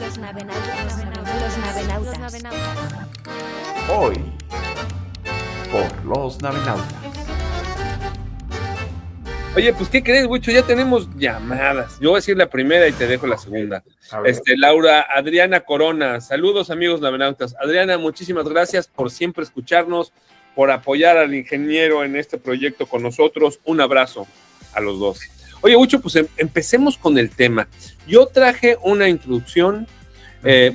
Los navenautas. Hoy, por los navenautas. Oye, pues, ¿qué crees, Wicho? Ya tenemos llamadas. Yo voy a decir la primera y te dejo la segunda. Laura Adriana Corona. Saludos, amigos navenautas. Adriana, muchísimas gracias por siempre escucharnos, por apoyar al ingeniero en este proyecto con nosotros. Un abrazo a los dos. Oye, Wicho, pues empecemos con el tema. Yo traje una introducción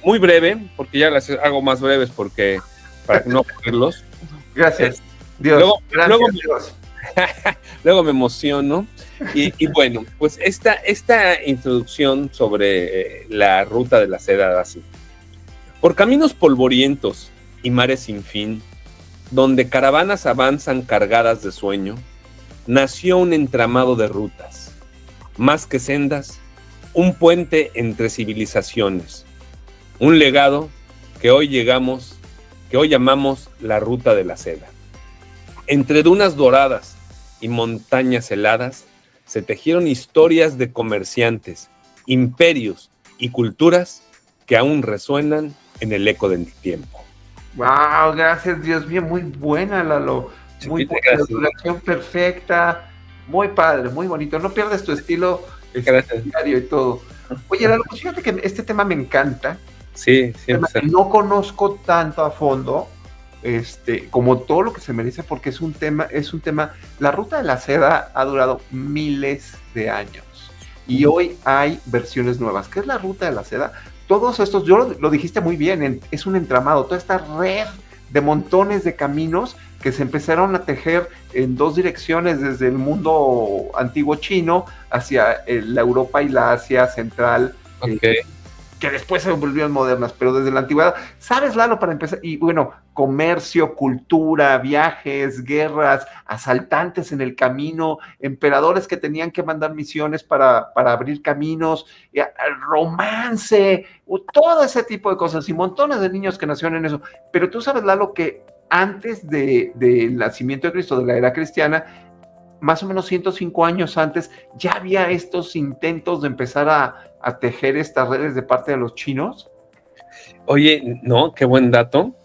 muy breve, porque ya las hago más breves para no aburrirlos. Gracias, Dios. Dios. Luego me emociono. Y bueno, pues esta introducción sobre la ruta de la seda así. Por caminos polvorientos y mares sin fin, donde caravanas avanzan cargadas de sueño, nació un entramado de rutas, más que sendas, un puente entre civilizaciones, un legado que hoy llamamos la ruta de la seda. Entre dunas doradas y montañas heladas se tejieron historias de comerciantes, imperios y culturas que aún resuenan en el eco del tiempo. Wow, gracias, Dios mío, muy buena, Lalo. Muy buena, duración perfecta, muy padre, muy bonito. No pierdes tu estilo diario y todo. Oye, Lalo, pues fíjate que este tema me encanta. Sí. No conozco tanto a fondo, como todo lo que se merece, porque es un tema, la ruta de la seda ha durado miles de años y hoy hay versiones nuevas. ¿Qué es la ruta de la seda? Todos estos, lo dijiste muy bien, es un entramado, toda esta red de montones de caminos que se empezaron a tejer en dos direcciones, desde el mundo antiguo chino hacia la Europa y la Asia central. Okay. Que después se volvieron modernas, pero desde la antigüedad, ¿sabes, Lalo? Para empezar, y bueno, comercio, cultura, viajes, guerras, asaltantes en el camino, emperadores que tenían que mandar misiones para abrir caminos, romance, todo ese tipo de cosas, y montones de niños que nacieron en eso. Pero tú sabes, Lalo, que antes del nacimiento de Cristo, de la era cristiana, más o menos 105 años antes, ya había estos intentos de empezar a tejer estas redes de parte de los chinos. Oye, no, qué buen dato.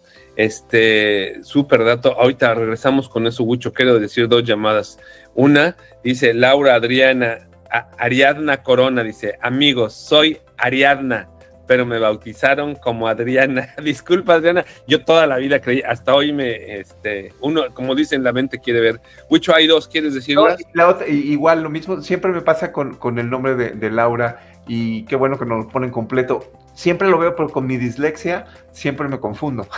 Súper dato. Ahorita regresamos con eso, Wicho. Quiero decir dos llamadas. Una, dice Laura Adriana, Ariadna Corona, dice, amigos, soy Ariadna, pero me bautizaron como Adriana. Disculpa, Adriana, yo toda la vida creí, hasta hoy uno, como dicen, la mente quiere ver. Wicho, hay dos, ¿quieres decir más? Igual, lo mismo, siempre me pasa con el nombre de Laura, y qué bueno que nos lo ponen completo. Siempre lo veo, pero con mi dislexia siempre me confundo.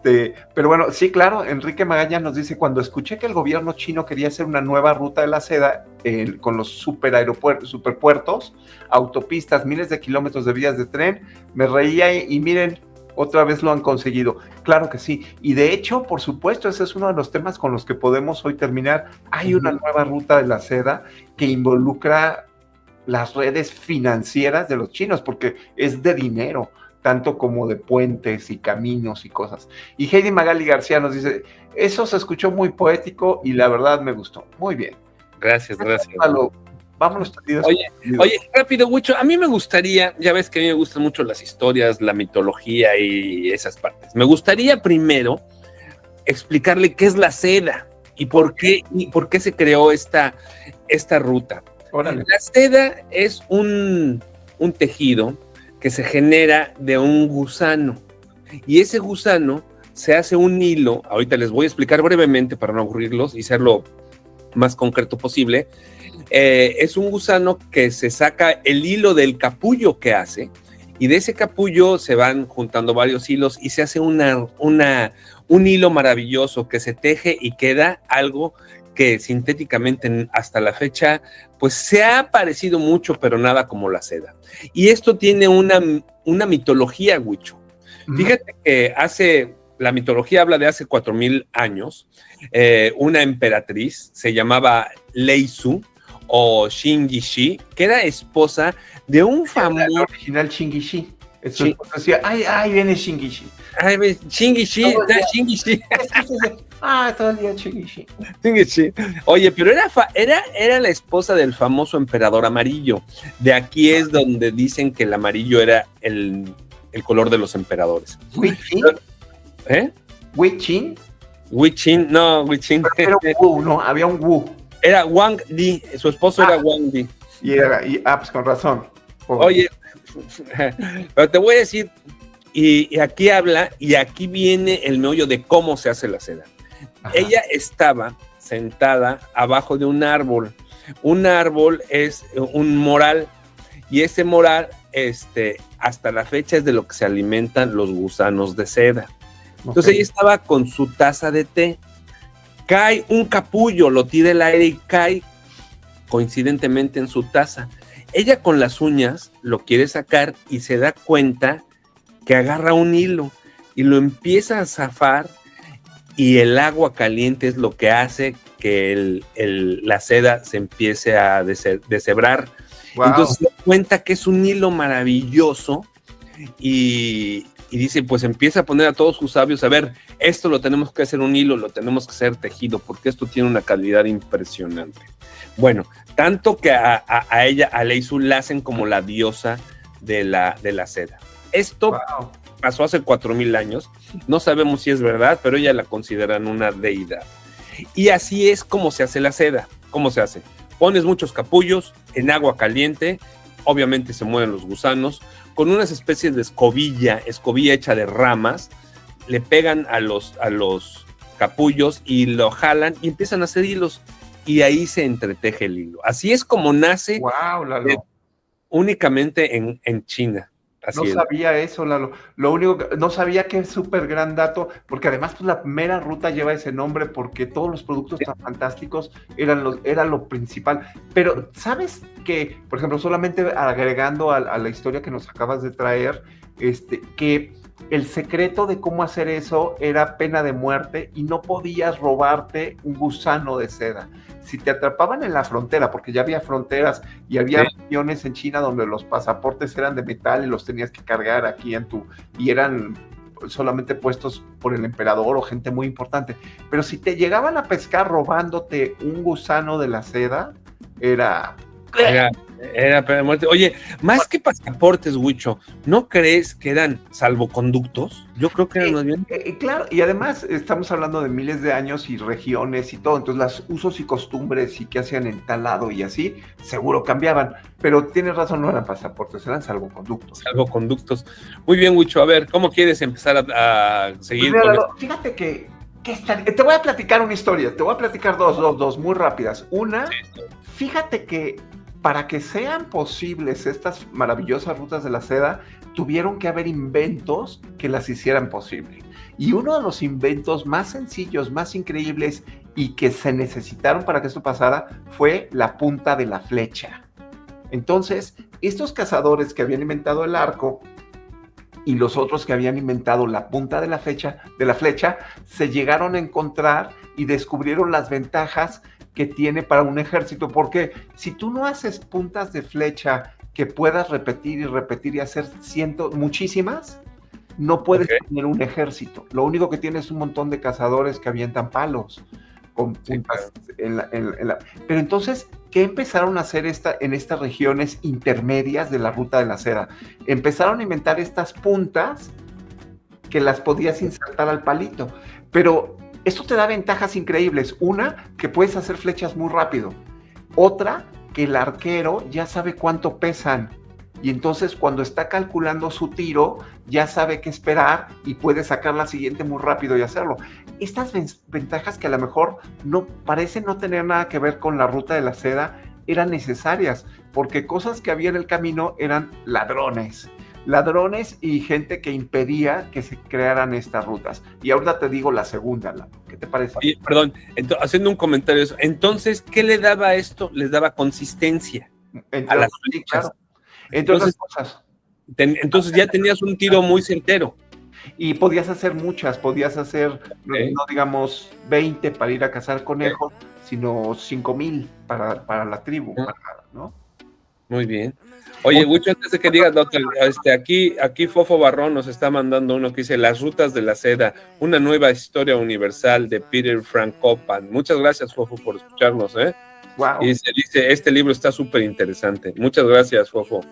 Pero bueno, sí, claro, Enrique Magaña nos dice, cuando escuché que el gobierno chino quería hacer una nueva ruta de la seda con los superpuertos, autopistas, miles de kilómetros de vías de tren, me reía y miren, otra vez lo han conseguido. Claro que sí. Y de hecho, por supuesto, ese es uno de los temas con los que podemos hoy terminar. Hay una nueva ruta de la seda que involucra las redes financieras de los chinos, porque es de dinero, tanto como de puentes y caminos y cosas. Y Heidi Magali García nos dice, eso se escuchó muy poético y la verdad me gustó. Muy bien. Gracias. Vámonos. Oye, rápido, Wicho, a mí me gustaría, ya ves que a mí me gustan mucho las historias, la mitología y esas partes. Me gustaría primero explicarle qué es la seda y por qué se creó esta ruta. Órale. La seda es un tejido que se genera de un gusano, y ese gusano se hace un hilo. Ahorita les voy a explicar brevemente para no aburrirlos y ser lo más concreto posible. Es un gusano que se saca el hilo del capullo que hace, y de ese capullo se van juntando varios hilos y se hace un hilo maravilloso que se teje y queda algo que sintéticamente hasta la fecha pues se ha parecido mucho, pero nada como la seda. Y esto tiene una mitología, Wicho. Fíjate que la mitología habla de hace 4,000 años, una emperatriz se llamaba Lei Su o Xing Shi, que era esposa de un famoso... El original Xing Shi. Su esposo decía, ay, viene Shingishi. Ay, ve, Shingishi, Todo el día. Shingishi. Todo el día Shingishi. Shingishi. Oye, pero era la esposa del famoso emperador amarillo. De aquí es donde dicen que el amarillo era el color de los emperadores. ¿Wei-Chin? ¿Eh? ¿Wei-Chin? Wei-Chin, no, Wei-Chin. Pero Wu, ¿no? Había un Wu. Era Wang Di, su esposo era Wang Di. Pues con razón. Pobre. Oye, pero te voy a decir, y aquí habla, y aquí viene el meollo de cómo se hace la seda. Ajá. Ella estaba sentada abajo de un árbol. Un árbol es un moral, y ese moral, hasta la fecha es de lo que se alimentan los gusanos de seda. Entonces ella estaba con su taza de té. Cae un capullo, lo tira el aire y cae coincidentemente en su taza. Ella con las uñas lo quiere sacar y se da cuenta que agarra un hilo y lo empieza a zafar, y el agua caliente es lo que hace que la seda se empiece a deshebrar. Wow. Entonces se da cuenta que es un hilo maravilloso y dice, pues empieza a poner a todos sus sabios, a ver, esto lo tenemos que hacer un hilo, lo tenemos que hacer tejido, porque esto tiene una calidad impresionante. Bueno, tanto que a ella, a Lei Su, la hacen como la diosa de la seda. Esto pasó hace 4,000 años, no sabemos si es verdad, pero ella la consideran una deidad. Y así es como se hace la seda. ¿Cómo se hace? Pones muchos capullos en agua caliente, obviamente se mueven los gusanos, con unas especies de escobilla hecha de ramas, le pegan a los capullos y lo jalan y empiezan a hacer hilos, y ahí se entreteje el hilo. Así es como nace únicamente en China. Así no sabía eso, Lalo. Lo único que no sabía, que es súper gran dato, porque además pues la mera ruta lleva ese nombre porque todos los productos tan fantásticos era lo principal. Pero ¿sabes que, por ejemplo, solamente agregando a la historia que nos acabas de traer, que el secreto de cómo hacer eso era pena de muerte y no podías robarte un gusano de seda? Si te atrapaban en la frontera, porque ya había fronteras y había regiones en China donde los pasaportes eran de metal y los tenías que cargar aquí y eran solamente puestos por el emperador o gente muy importante. Pero si te llegaban a pescar robándote un gusano de la seda, era pena de muerte. Oye, más que pasaportes, Huicho, ¿no crees que eran salvoconductos? Yo creo que eran más bien. Claro, y además estamos hablando de miles de años y regiones y todo, entonces los usos y costumbres y qué hacían en tal lado y así, seguro cambiaban, pero tienes razón, no eran pasaportes, eran salvoconductos. Salvoconductos. Muy bien, Huicho, a ver, ¿cómo quieres empezar a seguir pues mira, con esto? Fíjate que te voy a platicar una historia, te voy a platicar dos muy rápidas. Una, fíjate que para que sean posibles estas maravillosas rutas de la seda, tuvieron que haber inventos que las hicieran posible. Y uno de los inventos más sencillos, más increíbles y que se necesitaron para que esto pasara fue la punta de la flecha. Entonces, estos cazadores que habían inventado el arco y los otros que habían inventado la punta de la flecha, se llegaron a encontrar y descubrieron las ventajas que tiene para un ejército, porque si tú no haces puntas de flecha que puedas repetir y hacer muchísimas, no puedes tener un ejército. Lo único que tienes es un montón de cazadores que avientan palos con puntas Pero entonces, ¿qué empezaron a hacer en estas regiones intermedias de la ruta de la seda? Empezaron a inventar estas puntas que las podías insertar al palito, pero esto te da ventajas increíbles. Una, que puedes hacer flechas muy rápido. Otra, que el arquero ya sabe cuánto pesan. Y entonces cuando está calculando su tiro, ya sabe qué esperar y puede sacar la siguiente muy rápido y hacerlo. Estas ventajas que a lo mejor parecen no tener nada que ver con la ruta de la seda, eran necesarias, porque cosas que había en el camino eran ladrones y gente que impedía que se crearan estas rutas. Y ahorita te digo la segunda, ¿qué te parece? Oye, perdón, haciendo un comentario, entonces, ¿qué le daba a esto? Les daba consistencia a las flechas. Claro. Entre otras cosas. Entonces ya tenías un tiro muy certero. Y podías hacer muchas, no digamos 20 para ir a cazar conejos, sino 5,000 para la tribu, ¿no? Muy bien. Oye, Huicho, antes de que digas, doctor, aquí Fofo Barrón nos está mandando uno que dice Las Rutas de la Seda, una nueva historia universal de Peter Frankopan. Muchas gracias, Fofo, por escucharnos, ¿eh? Wow. Y dice, este libro está súper interesante. Muchas gracias, Fofo.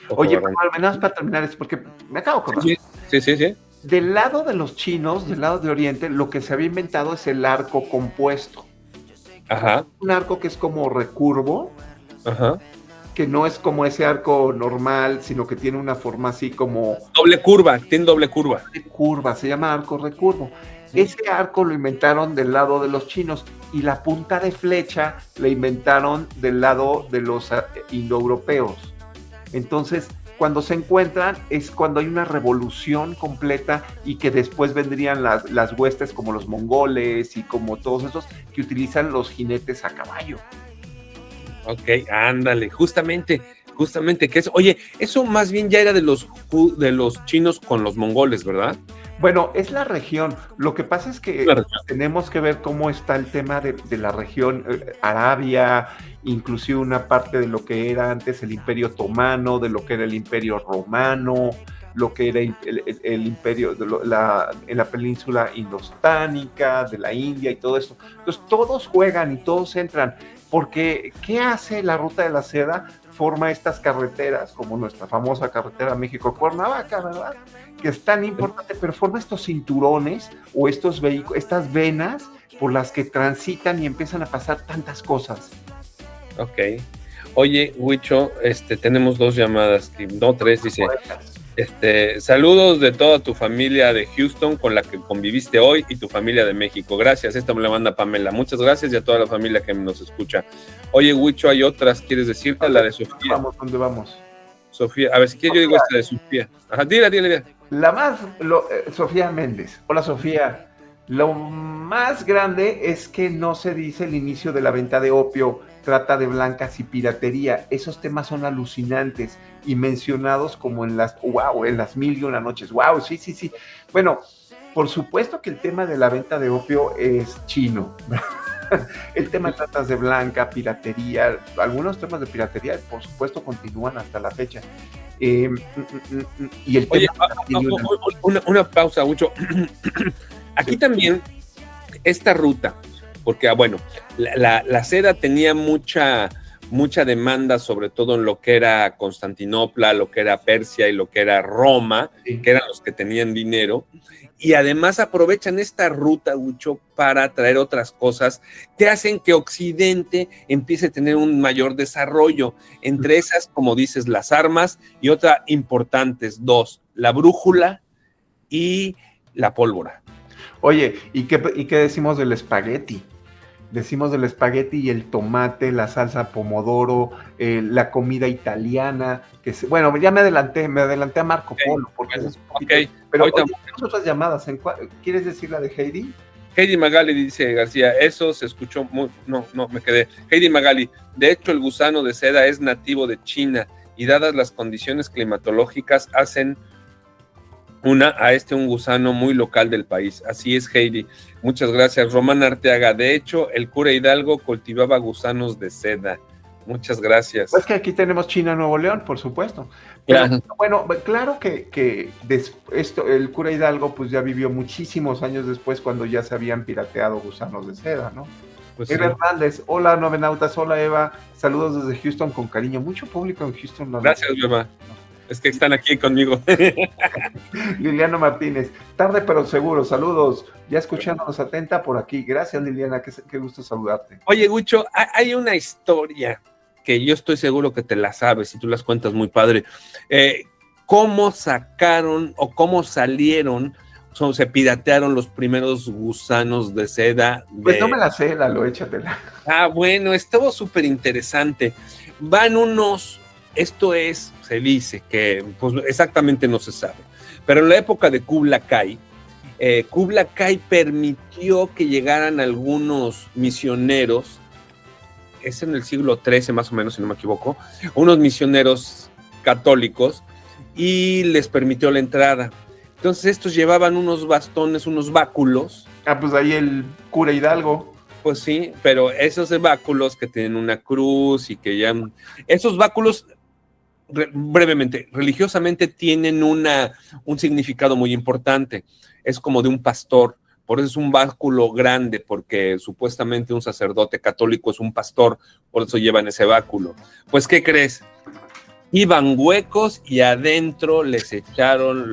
Oye, pero al menos para terminar, es porque me acabo de acordar. Sí. Del lado de los chinos, del lado de Oriente, lo que se había inventado es el arco compuesto. Ajá. Un arco que es como recurvo, Ajá. que no es como ese arco normal, sino que tiene una forma así como... Tiene doble curva. Curva, se llama arco recurvo. Ese arco lo inventaron del lado de los chinos y la punta de flecha la inventaron del lado de los indoeuropeos. Entonces, cuando se encuentran es cuando hay una revolución completa y que después vendrían las huestes como los mongoles y como todos esos que utilizan los jinetes a caballo. Ok, ándale, justamente que eso, oye, eso más bien ya era de los chinos con los mongoles, ¿verdad? Bueno, es la región. Lo que pasa es que tenemos que ver cómo está el tema de la región Arabia, inclusive una parte de lo que era antes el Imperio Otomano, de lo que era el Imperio Romano, lo que era el imperio en la península indostánica, de la India y todo esto. Entonces todos juegan y todos entran, porque ¿qué hace la Ruta de la Seda? Forma estas carreteras, como nuestra famosa carretera México-Cuernavaca, ¿verdad? Que es tan importante, pero forma estos cinturones o estos vehículos, estas venas por las que transitan y empiezan a pasar tantas cosas. Ok. Oye, Huicho, tenemos 2 llamadas, no 3, dice. Saludos de toda tu familia de Houston con la que conviviste hoy y tu familia de México. Gracias, esta me la manda Pamela. Muchas gracias y a toda la familia que nos escucha. Oye, Huicho, hay otras, ¿quieres decirte? La de Sofía. ¿Dónde vamos? Sofía, a ver, si quieres yo digo esta de Sofía. Ajá, dile. La más, Sofía Méndez. Hola, Sofía. Lo más grande es que no se dice el inicio de la venta de opio, trata de blancas y piratería. Esos temas son alucinantes y mencionados como en las 1001 noches. Wow, sí. Bueno, por supuesto que el tema de la venta de opio es chino. El tema de tratas de blanca, piratería, algunos temas de piratería, por supuesto, continúan hasta la fecha. Y el Oye, tema... una pausa, mucho. Aquí también, esta ruta, porque, bueno, la seda tenía mucha demanda, sobre todo en lo que era Constantinopla, lo que era Persia y lo que era Roma, sí, que eran los que tenían dinero, y además aprovechan esta ruta, Huicho, para traer otras cosas que hacen que Occidente empiece a tener un mayor desarrollo. Entre esas, como dices, las armas, y otras importantes, 2, la brújula y la pólvora. Oye, ¿y qué decimos del espagueti? Decimos del espagueti y el tomate, la salsa pomodoro, la comida italiana, bueno, ya me adelanté a Marco Polo, porque es un poquito, pero tenemos otras llamadas. ¿Quieres decir la de Heidi? Heidi Magali, dice García, eso se escuchó muy, no, me quedé. Heidi Magali, de hecho el gusano de seda es nativo de China y dadas las condiciones climatológicas hacen un gusano muy local del país. Así es, Heidi. Muchas gracias. Román Arteaga, de hecho, el cura Hidalgo cultivaba gusanos de seda. Muchas gracias. Pues que aquí tenemos China, Nuevo León, por supuesto. Pero, bueno, claro que el cura Hidalgo pues ya vivió muchísimos años después cuando ya se habían pirateado gusanos de seda, ¿no? Pues Eva Hernández, hola novenautas, hola Eva, saludos desde Houston con cariño. Mucho público en Houston. Gracias, Eva. Es que están aquí conmigo. Liliana Martínez, tarde pero seguro, saludos. Ya escuchándonos atenta por aquí. Gracias, Liliana, qué gusto saludarte. Oye, Huicho, hay una historia que yo estoy seguro que te la sabes y tú las cuentas muy padre. ¿Cómo sacaron o cómo salieron, se piratearon los primeros gusanos de seda? Pues no me la sé, échatela. Bueno, estuvo súper interesante. Van unos... Esto se dice que pues, exactamente no se sabe, pero en la época de Kublai Kai permitió que llegaran algunos misioneros, es en el siglo XIII más o menos, si no me equivoco, unos misioneros católicos, y les permitió la entrada. Entonces estos llevaban unos bastones, unos báculos. Pues ahí el cura Hidalgo. Pues sí, pero esos báculos que tienen una cruz y que ya... Esos báculos brevemente, religiosamente tienen un significado muy importante. Es como de un pastor, por eso es un báculo grande, porque supuestamente un sacerdote católico es un pastor, por eso llevan ese báculo. Pues, ¿qué crees? Iban huecos y adentro les echaron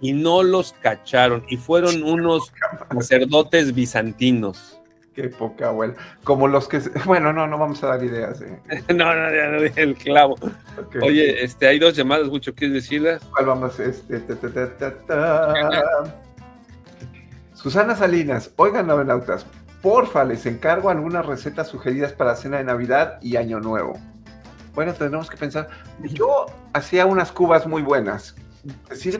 y no los cacharon, y fueron unos sacerdotes bizantinos. Qué poca abuela. Como los que... Bueno, no vamos a dar ideas. No, ya no dije el clavo. Okay. Oye, hay 2 llamadas, Huicho, ¿quieres decirlas? ¿Cuál vamos? Susana Salinas, oigan, navenautas, porfa, les encargo algunas recetas sugeridas para cena de Navidad y Año Nuevo. Bueno, tendremos que pensar. Yo hacía unas cubas muy buenas. Sí,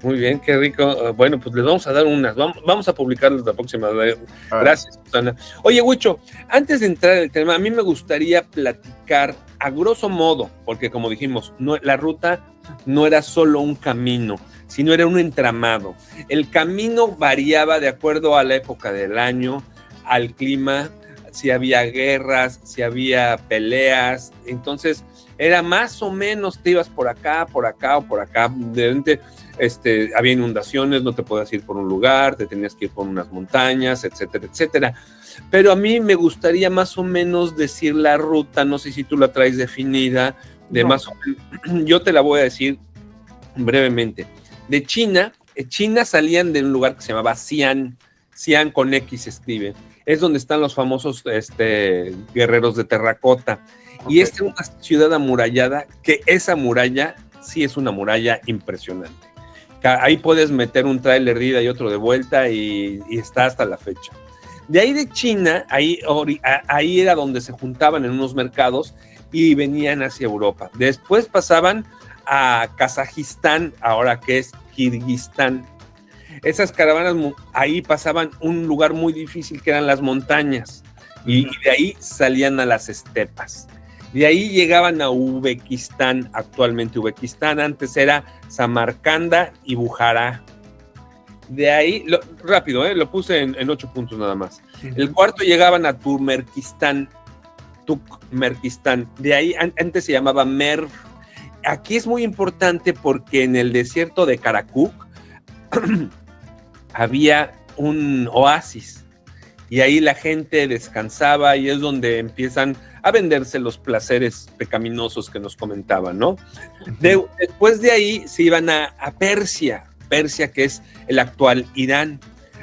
muy bien, qué rico. Bueno, pues les vamos a dar unas, vamos a publicarlas la próxima vez. Gracias, Susana. Oye, Huicho, antes de entrar en el tema, a mí me gustaría platicar a grosso modo, porque como dijimos, la ruta no era solo un camino, sino era un entramado. El camino variaba de acuerdo a la época del año, al clima, si había guerras, si había peleas, entonces era más o menos, te ibas por acá o por acá, de repente había inundaciones, no te podías ir por un lugar, te tenías que ir por unas montañas, etcétera, etcétera. Pero a mí me gustaría más o menos decir la ruta, no sé si tú la traes definida, más o menos, yo te la voy a decir brevemente. De China salían de un lugar que se llamaba Xi'an con X se escribe, es donde están los famosos guerreros de terracota. Okay. Y esta es una ciudad amurallada, que esa muralla sí es una muralla impresionante. Ahí puedes meter un tráiler de ida y otro de vuelta y está hasta la fecha. De ahí de China, ahí era donde se juntaban en unos mercados y venían hacia Europa. Después pasaban a Kazajistán, ahora que es Kirguistán. Esas caravanas ahí pasaban un lugar muy difícil que eran las montañas y de ahí salían a las estepas. De ahí llegaban a Uzbekistán, actualmente Uzbekistán, antes era Samarcanda y Bujara. De ahí, rápido, lo puse en 8 puntos nada más. El cuarto llegaban a Turkmenistán. De ahí antes se llamaba Merv. Aquí es muy importante porque en el desierto de Karakuk había un oasis y ahí la gente descansaba y es donde empiezan a venderse los placeres pecaminosos que nos comentaban, ¿no? Después de ahí se iban a Persia, que es el actual Irán.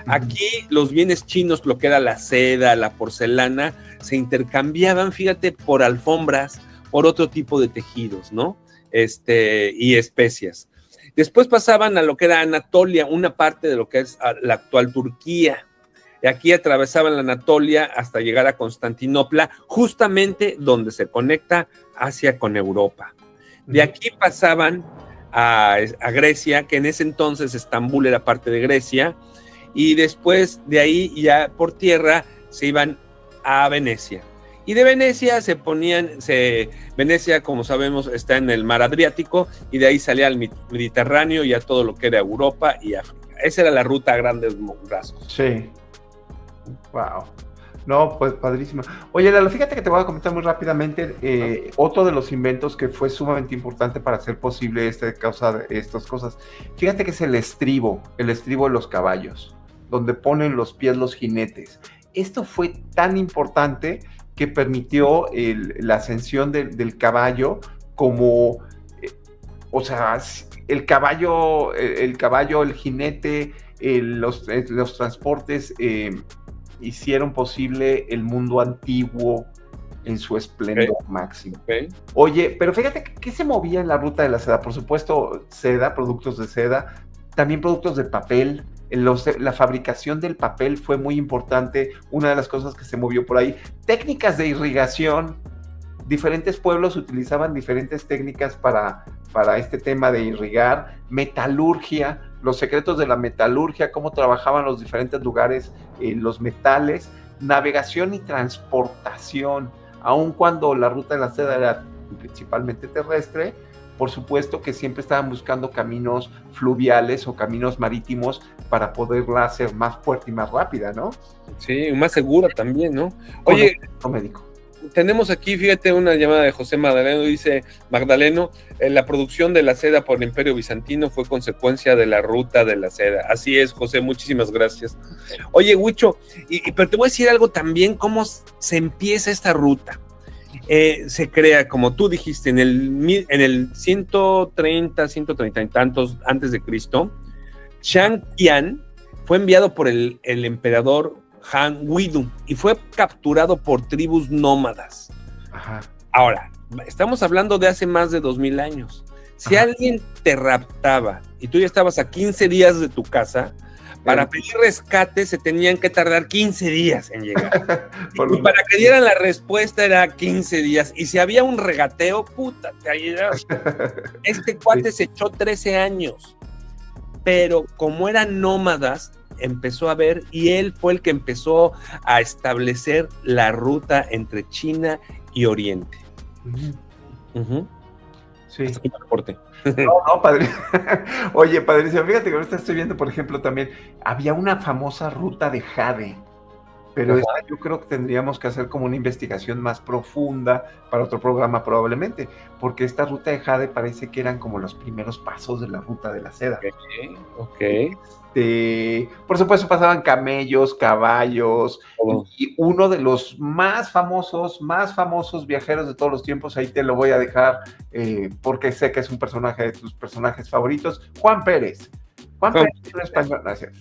Aquí los bienes chinos, lo que era la seda, la porcelana, se intercambiaban, fíjate, por alfombras, por otro tipo de tejidos, ¿no? Y especias. Después pasaban a lo que era Anatolia, una parte de lo que es la actual Turquía. Y aquí atravesaban la Anatolia hasta llegar a Constantinopla, justamente donde se conecta Asia con Europa. De aquí pasaban a Grecia, que en ese entonces Estambul era parte de Grecia, y después de ahí ya por tierra se iban a Venecia. Y de Venecia Venecia, como sabemos, está en el mar Adriático, y de ahí salía al Mediterráneo y a todo lo que era Europa y África. Esa era la ruta a grandes rasgos. Sí. Wow. No, pues padrísimo. Oye, Lalo, fíjate que te voy a comentar muy rápidamente otro de los inventos que fue sumamente importante para hacer posible causa de estas cosas. Fíjate que es el estribo de los caballos, donde ponen los pies los jinetes. Esto fue tan importante que permitió la ascensión del caballo como, o sea, el caballo, el jinete, los transportes hicieron posible el mundo antiguo en su esplendor máximo. Oye, pero fíjate, ¿qué se movía en la ruta de la seda? Por supuesto, seda, productos de seda, también productos de papel. La fabricación del papel fue muy importante, una de las cosas que se movió por ahí. Técnicas de irrigación, diferentes pueblos utilizaban diferentes técnicas para este tema de irrigar. Metalurgia, los secretos de la metalurgia, cómo trabajaban los diferentes lugares, los metales. Navegación y transportación, aun cuando la ruta de la seda era principalmente terrestre, por supuesto que siempre estaban buscando caminos fluviales o caminos marítimos para poderla hacer más fuerte y más rápida, ¿no? Sí, más segura también, ¿no? Oye, médico. tenemos aquí, fíjate, una llamada de José Magdaleno, dice Magdaleno, la producción de la seda por el Imperio Bizantino fue consecuencia de la ruta de la seda. Así es, José, muchísimas gracias. Oye, Huicho, pero te voy a decir algo también, cómo se empieza esta ruta. Se crea, como tú dijiste, en el 130 y tantos antes de Cristo, Shang Qian fue enviado por el emperador Han Widun y fue capturado por tribus nómadas. Ajá. Ahora, estamos hablando de hace más de 2000 años. Si alguien te raptaba y tú ya estabas a 15 días de tu casa, para pedir rescate se tenían que tardar 15 días en llegar. Y para que dieran la respuesta era 15 días. Y si había un regateo, puta, te ayudas. Este cuate se echó 13 años. Pero como eran nómadas, empezó a ver, y él fue el que empezó a establecer la ruta entre China y Oriente. Sí. No, padre. Oye, padrísimo, fíjate que ahorita estoy viendo, por ejemplo, también había una famosa ruta de jade, pero yo creo que tendríamos que hacer como una investigación más profunda para otro programa probablemente, porque esta ruta de jade parece que eran como los primeros pasos de la ruta de la seda. Ok. Por supuesto pasaban camellos, caballos, y uno de los más famosos viajeros de todos los tiempos, ahí te lo voy a dejar, porque sé que es un personaje de tus personajes favoritos, Juan Pérez. Juan Pérez es un español, gracias.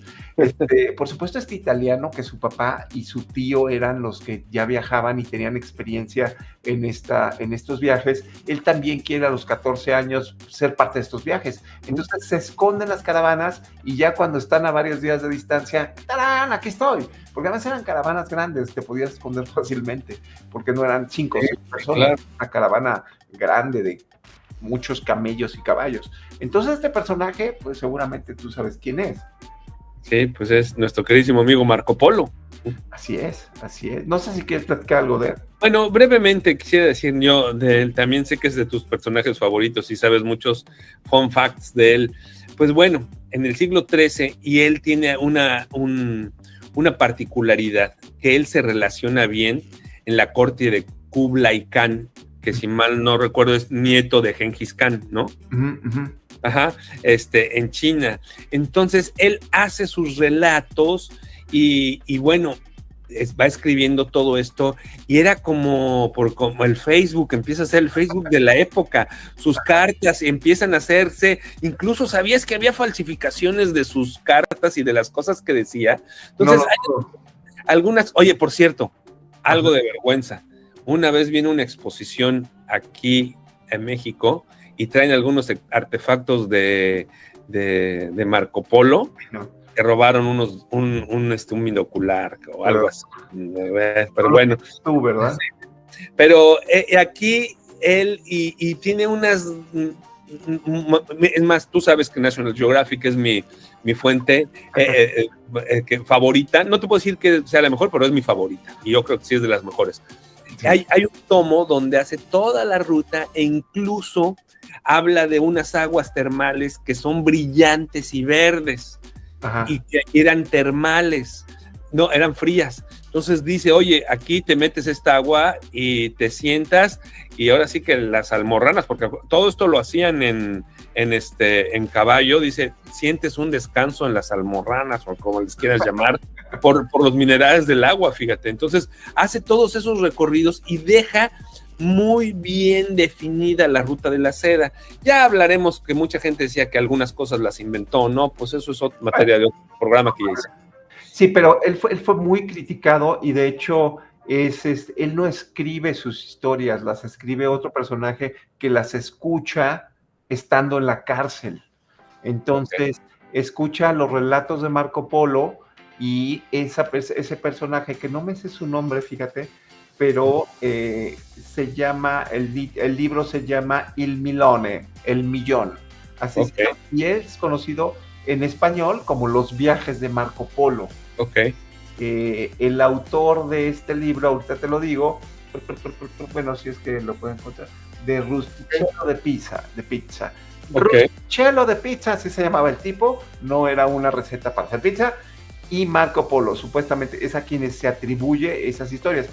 Por supuesto, este italiano, que su papá y su tío eran los que ya viajaban y tenían experiencia en estos viajes. Él también quiere a los 14 años ser parte de estos viajes. Entonces se esconden las caravanas y ya cuando están a varios días de distancia, ¡tarán! Aquí estoy. Porque además eran caravanas grandes, te podías esconder fácilmente, porque no eran 5 o 6 personas, claro. Una caravana grande de muchos camellos y caballos. Entonces este personaje, pues seguramente tú sabes quién es. Sí, pues es nuestro queridísimo amigo Marco Polo. Así es. No sé si quieres platicar algo de él. Bueno, brevemente quisiera decir yo de él, también sé que es de tus personajes favoritos y sabes muchos fun facts de él. Pues bueno, en el siglo XIII, y él tiene una particularidad, que él se relaciona bien en la corte de Kublai Khan, que si mal no recuerdo es nieto de Gengis Khan, ¿no? En China. Entonces él hace sus relatos y bueno, va escribiendo todo esto, y era como el Facebook, empieza a ser el Facebook de la época, sus cartas empiezan a hacerse, incluso sabías que había falsificaciones de sus cartas y de las cosas que decía. Entonces hay algunas, oye, por cierto, algo de vergüenza. Una vez vino una exposición aquí en México y traen algunos artefactos de Marco Polo, que robaron un binocular o algo así. Pero bueno. Tú, ¿verdad? Pero aquí él y tiene unas... Es más, tú sabes que National Geographic es mi fuente favorita. No te puedo decir que sea la mejor, pero es mi favorita. Y yo creo que sí es de las mejores. Sí. Hay un tomo donde hace toda la ruta e incluso habla de unas aguas termales que son brillantes y verdes. Ajá. Y que eran termales, no, eran frías. Entonces dice, oye, aquí te metes esta agua y te sientas, y ahora sí que las almorranas, porque todo esto lo hacían en caballo, dice, sientes un descanso en las almorranas, o como les quieras llamar, por los minerales del agua, fíjate. Entonces hace todos esos recorridos y deja muy bien definida la ruta de la seda. Ya hablaremos que mucha gente decía que algunas cosas las inventó, ¿no? Pues eso es otra materia de otro programa que ya hice. Sí, pero él fue muy criticado, y de hecho él no escribe sus historias, las escribe otro personaje que las escucha estando en la cárcel. Entonces, escucha los relatos de Marco Polo, y ese personaje, que no me sé su nombre, fíjate, pero se llama, el libro se llama Il Milone, el millón, así se llama, y es conocido en español como Los viajes de Marco Polo. El autor de este libro, ahorita te lo digo, bueno, si es que lo pueden encontrar, de Rustichello de Pizza. Rustichello de Pizza, así se llamaba el tipo, no era una receta para hacer pizza, y Marco Polo, supuestamente es a quienes se atribuye esas historias.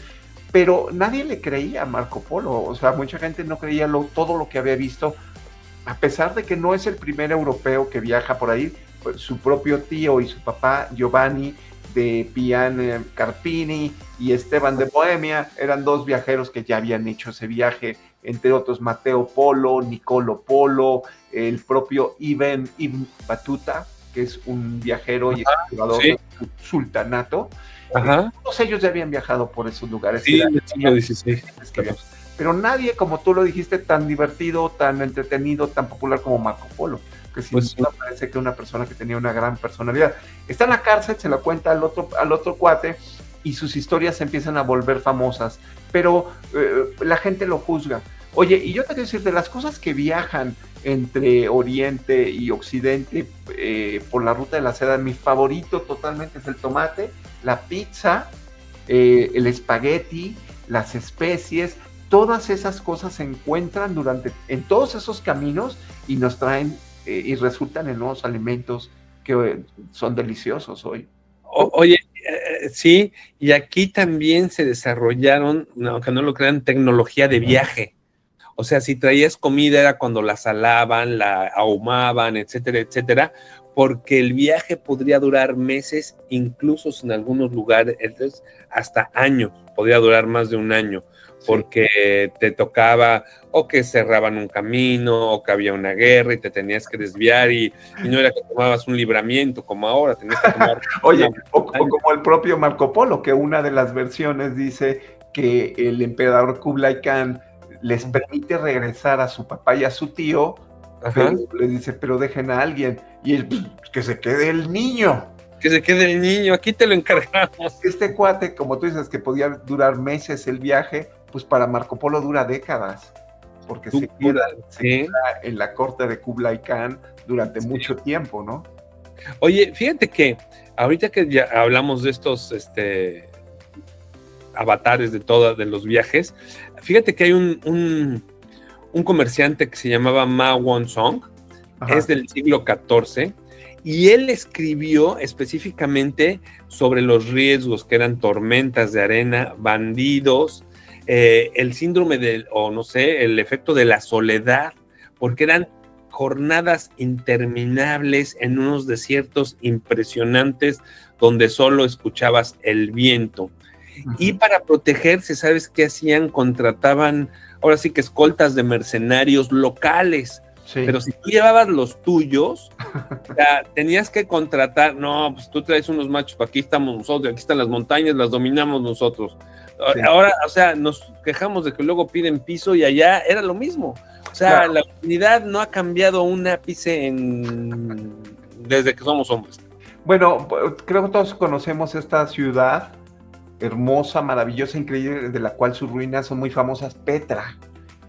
pero nadie le creía a Marco Polo, o sea, mucha gente no creía todo lo que había visto, a pesar de que no es el primer europeo que viaja por ahí, pues, su propio tío y su papá Giovanni de Pian Carpini y Esteban de Bohemia eran dos viajeros que ya habían hecho ese viaje, entre otros Mateo Polo, Nicolo Polo, el propio Ibn Battuta, que es un viajero y explorador del sultanato. Todos ellos ya habían viajado por esos lugares. Sí, en el siglo XVI. Pero nadie, como tú lo dijiste, tan divertido, tan entretenido, tan popular como Marco Polo, que sin duda parece que una persona que tenía una gran personalidad. Está en la cárcel, se la cuenta al otro cuate, y sus historias se empiezan a volver famosas, pero la gente lo juzga. Oye, y yo te quiero decir, de las cosas que viajan entre Oriente y Occidente por la ruta de la seda, mi favorito totalmente es el tomate, la pizza, el espagueti, las especies. Todas esas cosas se encuentran en todos esos caminos y nos traen y resultan en nuevos alimentos que son deliciosos hoy. Oye, sí, y aquí también se desarrollaron, aunque no lo crean, tecnología de viaje. O sea, si traías comida era cuando la salaban, la ahumaban, etcétera, etcétera, porque el viaje podría durar meses, incluso en algunos lugares, hasta años, podría durar más de un año, porque te tocaba o que cerraban un camino, o que había una guerra y te tenías que desviar, y no era que tomabas un libramiento como ahora, tenías que tomar... Oye, o como el propio Marco Polo, que una de las versiones dice que el emperador Kublai Khan les permite regresar a su papá y a su tío, pero les dice, pero dejen a alguien, y él, que se quede el niño. Que se quede el niño, aquí te lo encargamos. Este cuate, como tú dices, que podía durar meses el viaje, pues para Marco Polo dura décadas, porque se queda en la corte de Kublai Khan durante mucho tiempo, ¿no? Oye, fíjate que ahorita que ya hablamos de estos avatares de los viajes, fíjate que hay un comerciante que se llamaba Ma Won-sung, es del siglo XIV, y él escribió específicamente sobre los riesgos que eran tormentas de arena, bandidos, el síndrome el efecto de la soledad, porque eran jornadas interminables en unos desiertos impresionantes donde solo escuchabas el viento. Y para protegerse, ¿sabes qué hacían? Contrataban, ahora sí que escoltas de mercenarios locales. Sí. Pero si tú llevabas los tuyos, tenías que contratar, no, pues tú traes unos machos, aquí estamos nosotros, aquí están las montañas, las dominamos nosotros. Sí. Ahora, o sea, nos quejamos de que luego piden piso y allá era lo mismo. O sea, la unidad no ha cambiado un ápice desde que somos hombres. Bueno, creo que todos conocemos esta ciudad hermosa, maravillosa, increíble, de la cual sus ruinas son muy famosas, Petra.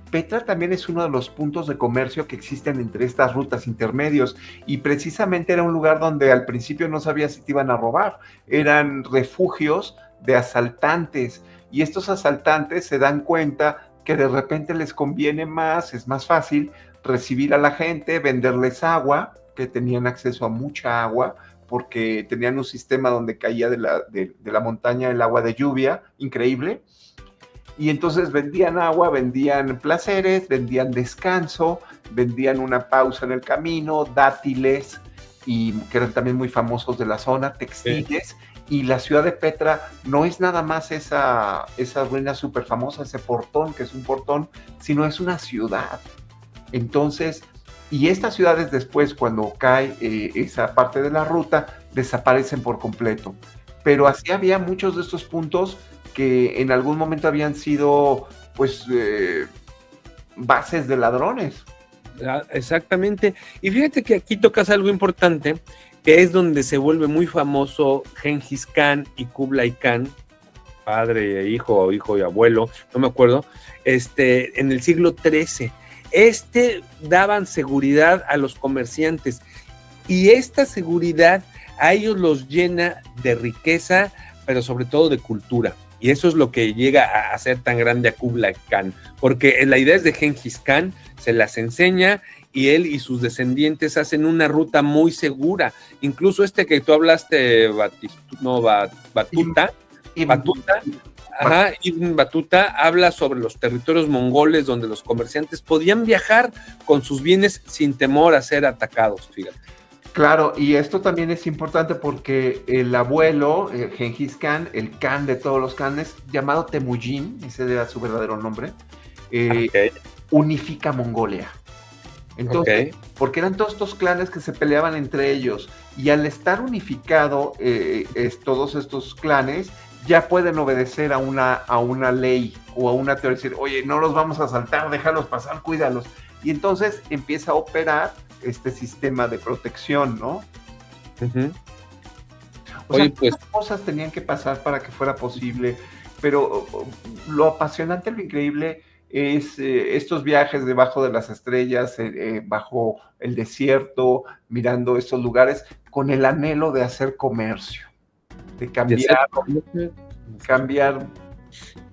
Petra también es uno de los puntos de comercio que existen entre estas rutas intermedios, y precisamente era un lugar donde al principio no sabías si te iban a robar, eran refugios de asaltantes, y estos asaltantes se dan cuenta que de repente les conviene más, es más fácil recibir a la gente, venderles agua, que tenían acceso a mucha agua, porque tenían un sistema donde caía de la montaña el agua de lluvia, increíble. Y entonces vendían agua, vendían placeres, vendían descanso, vendían una pausa en el camino, dátiles, y que eran también muy famosos de la zona, textiles. Y la ciudad de Petra no es nada más esa ruina súper famosa, ese portón, que es un portón, sino es una ciudad. Entonces, y estas ciudades después, cuando cae esa parte de la ruta, desaparecen por completo. Pero así había muchos de estos puntos que en algún momento habían sido, pues, bases de ladrones. Exactamente. Y fíjate que aquí tocas algo importante, que es donde se vuelve muy famoso Gengis Khan y Kublai Khan, padre e hijo, hijo y abuelo, no me acuerdo, en el siglo XIII. Daban seguridad a los comerciantes, y esta seguridad a ellos los llena de riqueza, pero sobre todo de cultura. Y eso es lo que llega a hacer tan grande a Kublai Khan, porque la idea es de Gengis Khan, se las enseña, y él y sus descendientes hacen una ruta muy segura. Incluso que tú hablaste, Batuta, Ajá, Ibn Battuta habla sobre los territorios mongoles donde los comerciantes podían viajar con sus bienes sin temor a ser atacados, fíjate. Claro, y esto también es importante porque el abuelo, Genghis Khan, el Khan de todos los Khanes, llamado Temujin, ese era su verdadero nombre, unifica Mongolia. Entonces, porque eran todos estos clanes que se peleaban entre ellos, y al estar unificado todos estos clanes, ya pueden obedecer a una ley o a una teoría, decir, oye, no los vamos a asaltar, déjalos pasar, cuídalos. Y entonces empieza a operar este sistema de protección, ¿no? O sea, muchas cosas tenían que pasar para que fuera posible, pero lo apasionante, lo increíble es estos viajes debajo de las estrellas, bajo el desierto, mirando estos lugares, con el anhelo de hacer comercio, de cambiar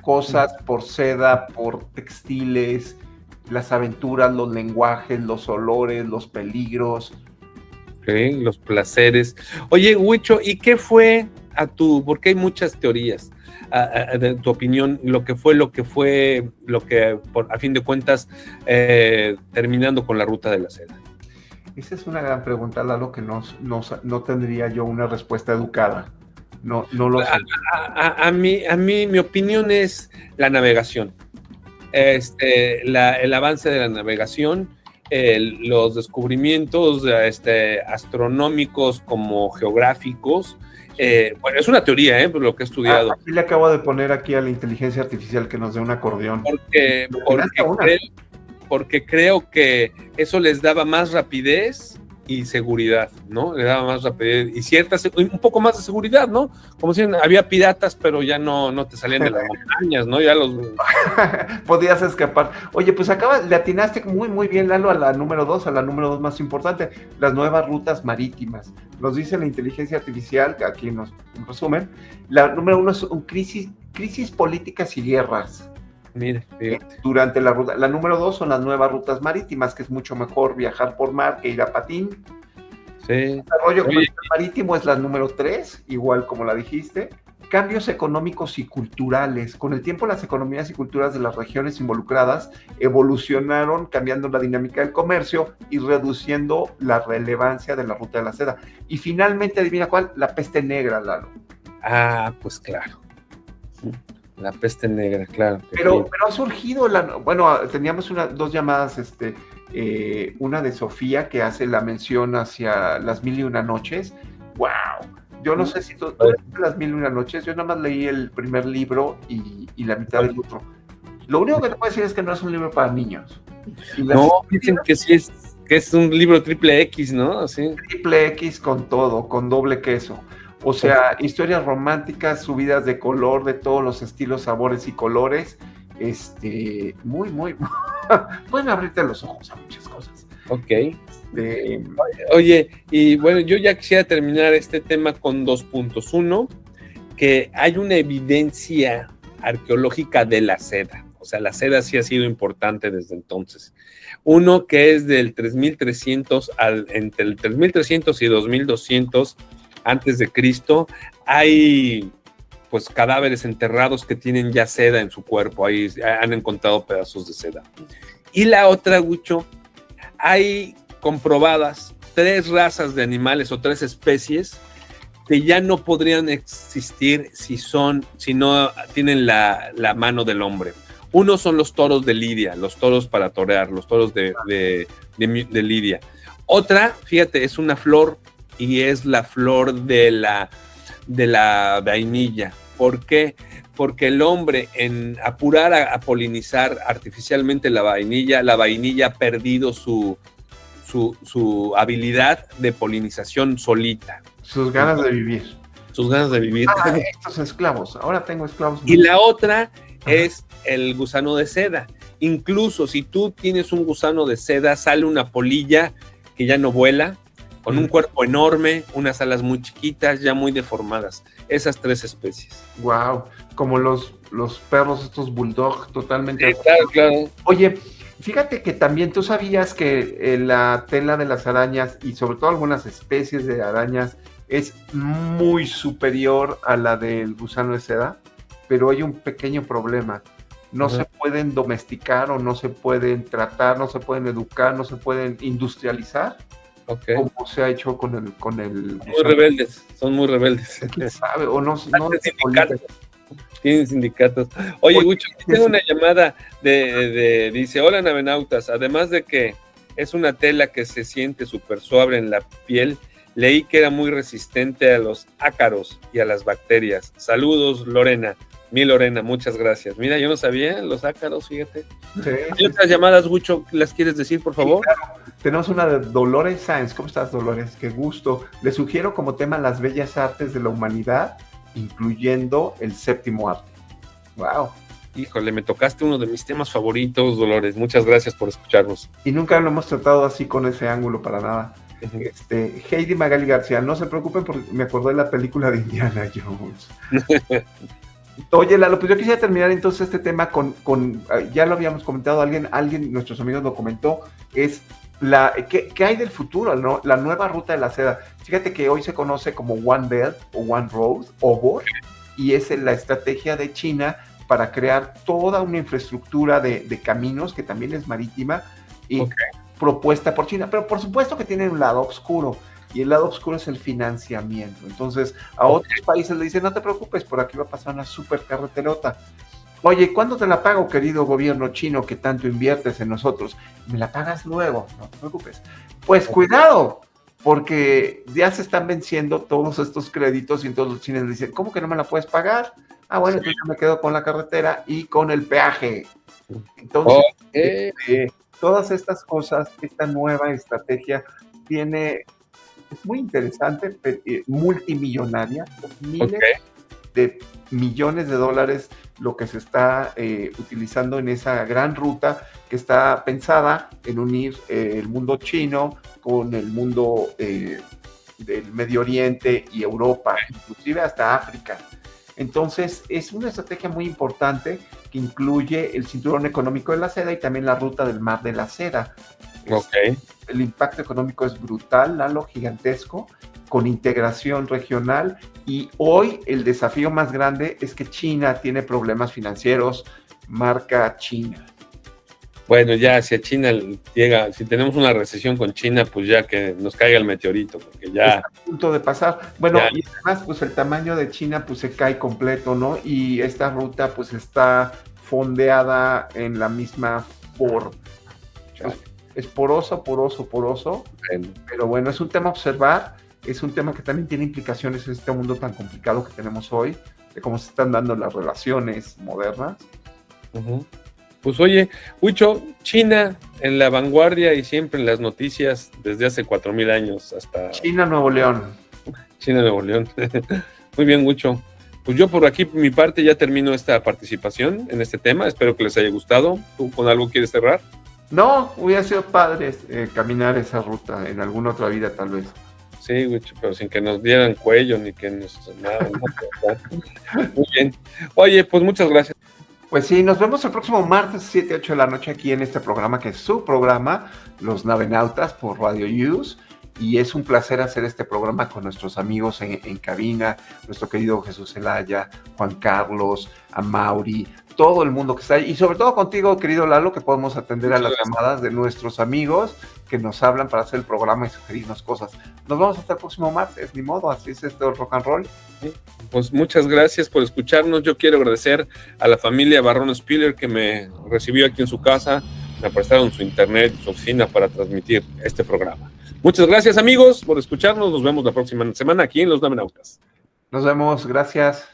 cosas por seda, por textiles, las aventuras, los lenguajes, los olores, los peligros. Los placeres. Oye, Huicho, ¿y qué fue porque hay muchas teorías, de tu opinión, lo que a fin de cuentas, terminando con la ruta de la seda? Esa es una gran pregunta, Lalo, que no tendría yo una respuesta educada. No lo sé. A mí, mi opinión es la navegación. El avance de la navegación, los descubrimientos astronómicos como geográficos. Bueno, es una teoría, lo que he estudiado. Aquí le acabo de poner aquí a la inteligencia artificial que nos dé un acordeón. Porque creo que eso les daba más rapidez y seguridad, ¿no? Le daba más rapidez y un poco más de seguridad, ¿no? Como si había piratas, pero ya no te salían de las montañas, ¿no? Ya los... Podías escapar. Oye, pues le atinaste muy, muy bien, Lalo, a la número 2 más importante, las nuevas rutas marítimas. Nos dice la inteligencia artificial, que aquí nos resumen, la número 1 es crisis políticas y guerras. Mire, durante la ruta. La número 2 son las nuevas rutas marítimas, que es mucho mejor viajar por mar que ir a patín. Sí. El desarrollo marítimo es la número 3, igual como la dijiste. Cambios económicos y culturales. Con el tiempo, las economías y culturas de las regiones involucradas evolucionaron, cambiando la dinámica del comercio y reduciendo la relevancia de la ruta de la seda. Y finalmente, adivina cuál, la peste negra, Lalo. Pues claro. La peste negra, claro. Pero ha surgido, teníamos dos llamadas, una de Sofía que hace la mención hacia las 1001 noches. ¡Wow! Yo no sé si tú leíste las 1001 noches, yo nada más leí el primer libro y la mitad del otro. Lo único que te puedo decir es que no es un libro para niños. No, dicen que sí es un libro triple X, ¿no? ¿Sí? Triple X con todo, con doble queso. O sea, historias románticas, subidas de color, de todos los estilos, sabores y colores. Muy, muy... Pueden abrirte los ojos a muchas cosas. Ok. Oye, y bueno, yo ya quisiera terminar este tema con 2 puntos. Uno, que hay una evidencia arqueológica de la seda. O sea, la seda sí ha sido importante desde entonces. Uno que es del 3300 entre el 3300 y 2200 antes de Cristo, hay pues cadáveres enterrados que tienen ya seda en su cuerpo, ahí han encontrado pedazos de seda. Y la otra, Huicho, hay comprobadas 3 razas de animales o 3 especies que ya no podrían existir si no tienen la mano del hombre. Uno son los toros de Lidia, los toros para torear, los toros de Lidia. Otra, fíjate, es una flor, y es la flor de la vainilla. ¿Por qué? Porque el hombre, en apurar a polinizar artificialmente la vainilla ha perdido su habilidad de polinización solita. Sus ganas de vivir. Estos esclavos. Ahora tengo esclavos. Y la otra es el gusano de seda. Incluso si tú tienes un gusano de seda, sale una polilla que ya no vuela, con un cuerpo enorme, unas alas muy chiquitas, ya muy deformadas. Esas 3 especies. Wow, como los perros, estos bulldog, totalmente. Claro. Oye, fíjate que también tú sabías que la tela de las arañas, y sobre todo algunas especies de arañas, es muy superior a la del gusano de seda. pero hay un pequeño problema. No se pueden domesticar o no se pueden tratar, no se pueden educar, no se pueden industrializar, como se ha hecho con el muy rebeldes, son muy rebeldes. ¿Quién sabe? O no tienen sindicatos. Oye, Gucho, tengo una llamada dice, hola navenautas, además de que es una tela que se siente súper suave en la piel, leí que era muy resistente a los ácaros y a las bacterias. Saludos, Lorena. Mi Lorena, muchas gracias. Mira, yo no sabía los ácaros, fíjate. Sí. ¿Hay otras llamadas, Gucho? ¿Las quieres decir, por favor? Sí, claro. Tenemos una de Dolores Sáenz. ¿Cómo estás, Dolores? Qué gusto. Le sugiero como tema las bellas artes de la humanidad, incluyendo el séptimo arte. Wow. Híjole, me tocaste uno de mis temas favoritos, Dolores. Muchas gracias por escucharnos. Y nunca lo hemos tratado así con ese ángulo para nada. Heidi Magali García, no se preocupen porque me acordé de la película de Indiana Jones. Oye, Lalo, pues yo quisiera terminar entonces este tema con ya lo habíamos comentado, alguien, nuestros amigos lo comentó, es ¿qué hay del futuro, ¿no? La nueva ruta de la seda. Fíjate que hoy se conoce como One Belt o One Road, OBOR, y es la estrategia de China para crear toda una infraestructura de caminos, que también es marítima, y propuesta por China, pero por supuesto que tiene un lado oscuro, y el lado oscuro es el financiamiento. Entonces, a otros países le dicen, no te preocupes, por aquí va a pasar una super carreterota. Oye, ¿cuándo te la pago, querido gobierno chino, que tanto inviertes en nosotros? Me la pagas luego, no te preocupes. Pues cuidado, porque ya se están venciendo todos estos créditos y entonces los chinos dicen, ¿cómo que no me la puedes pagar? Ah, bueno, entonces me quedo con la carretera y con el peaje. Entonces, todas estas cosas, esta nueva estrategia es muy interesante, multimillonaria, miles de millones de dólares lo que se está utilizando en esa gran ruta que está pensada en unir el mundo chino con el mundo del Medio Oriente y Europa, inclusive hasta África. Entonces, es una estrategia muy importante que incluye el cinturón económico de la seda y también la ruta del mar de la seda. El impacto económico es brutal, Lalo, gigantesco, con integración regional, y hoy el desafío más grande es que China tiene problemas financieros, marca China. Bueno, ya si a China llega, si tenemos una recesión con China, pues ya que nos caiga el meteorito, porque ya... Está a punto de pasar. Bueno, y además, pues el tamaño de China, pues se cae completo, ¿no? Y esta ruta, pues está fondeada en la misma forma. Es poroso, pero bueno, es un tema a observar, es un tema que también tiene implicaciones en este mundo tan complicado que tenemos hoy, de cómo se están dando las relaciones modernas. Pues oye, Huicho, China en la vanguardia y siempre en las noticias desde hace 4,000 años hasta... China, Nuevo León. China, Nuevo León. Muy bien, Huicho. Pues yo por aquí, por mi parte, ya termino esta participación en este tema. Espero que les haya gustado. ¿Tú con algo quieres cerrar? No, hubiera sido padre caminar esa ruta en alguna otra vida, tal vez. Sí, Huicho, pero sin que nos dieran cuello ni que nos... Nada, Muy bien. Oye, pues muchas gracias. Pues sí, nos vemos el próximo martes 7, 8 de la noche aquí en este programa, que es su programa, Los Navenautas, por Radio Use. Y es un placer hacer este programa con nuestros amigos en cabina, nuestro querido Jesús Zelaya, Juan Carlos, Amaury, todo el mundo que está ahí, y sobre todo contigo, querido Lalo, que podemos atender a las llamadas de nuestros amigos que nos hablan para hacer el programa y sugerirnos cosas. Nos vemos hasta el próximo martes, ni modo, así es esto del rock and roll. Pues muchas gracias por escucharnos. Yo quiero agradecer a la familia Barrón Spiller que me recibió aquí en su casa, me prestaron su internet, su oficina para transmitir este programa. Muchas gracias, amigos, por escucharnos. Nos vemos la próxima semana aquí en Los Navenautas. Nos vemos, gracias.